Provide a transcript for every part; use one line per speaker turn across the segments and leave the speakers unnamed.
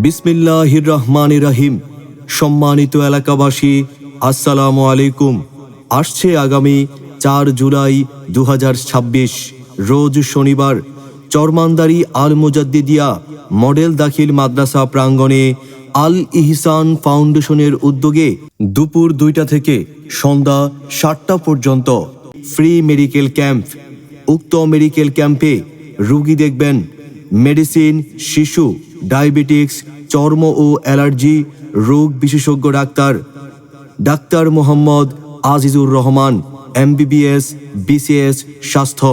বিসমিল্লাহির রহমানির রহিম। সম্মানিত এলাকাবাসী, আসসালামু আলাইকুম। আসছে আগামী 4 জুলাই 2026 রোজ শনিবার চরমান্দারি আল মুজাদ্দিদিয়া মডেল দাখিল মাদ্রাসা প্রাঙ্গণে আল ইহসান ফাউন্ডেশনের উদ্যোগে দুপুর 2টা থেকে সন্ধ্যা 7টা পর্যন্ত ফ্রি মেডিকেল ক্যাম্প। উক্ত মেডিকেল ক্যাম্পে রোগী দেখবেন মেডিসিন, শিশু, ডায়াবেটিক্স, চর্ম ও অ্যালার্জি রোগ বিশেষজ্ঞ doctor Mohammad Azizur Rahman, MBBS, BCS স্বাস্থ্য।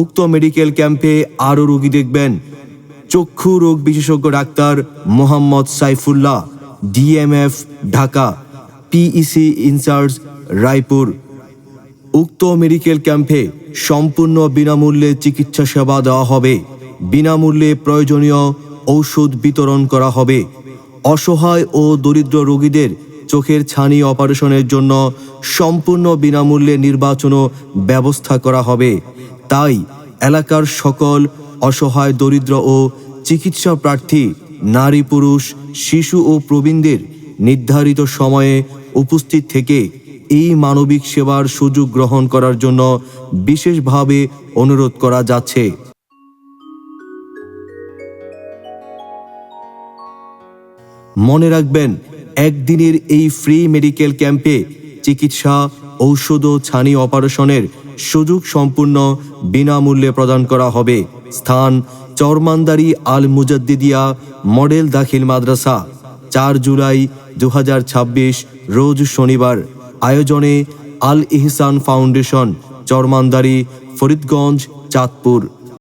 উক্ত মেডিকেল ক্যাম্পে আরও রোগী দেখবেন চক্ষু রোগ বিশেষজ্ঞ doctor Mohammad Saifullah, DMF Dhaka, PEC incharge Raipur. উক্ত মেডিকেল ক্যাম্পে সম্পূর্ণ বিনামূল্যে চিকিৎসা সেবা দেওয়া হবে। বিনামূল্যে প্রয়োজনীয় ঔষধ বিতরণ করা হবে। অসহায় ও দরিদ্র রোগীদের চোখের ছানি অপারেশনের জন্য সম্পূর্ণ বিনামূল্যে নির্বাচন ব্যবস্থা করা হবে। তাই এলাকার সকল অসহায়, দরিদ্র ও চিকিৎসা প্রার্থী নারী, পুরুষ, শিশু ও প্রবীণদের নির্ধারিত সময়ে উপস্থিত থেকে এই মানবিক সেবার সুযোগ গ্রহণ করার জন্য বিশেষভাবে অনুরোধ করা যাচ্ছে। মনে রাখবেন, একদিনের এই ফ্রি মেডিকেল ক্যাম্পে চিকিৎসা, ঔষধ ও ছানি অপারেশনের সুযোগ সম্পূর্ণ বিনামূল্যে প্রদান করা হবে। স্থান চরমান্দারি আল মুজাদ্দিদিয়া মডেল দাখিল মাদ্রাসা, 4 জুলাই 2026 রোজ শনিবার। আয়োজনে আল ইহসান ফাউন্ডেশন, চরমান্দারি, ফরিদগঞ্জ, চাঁদপুর।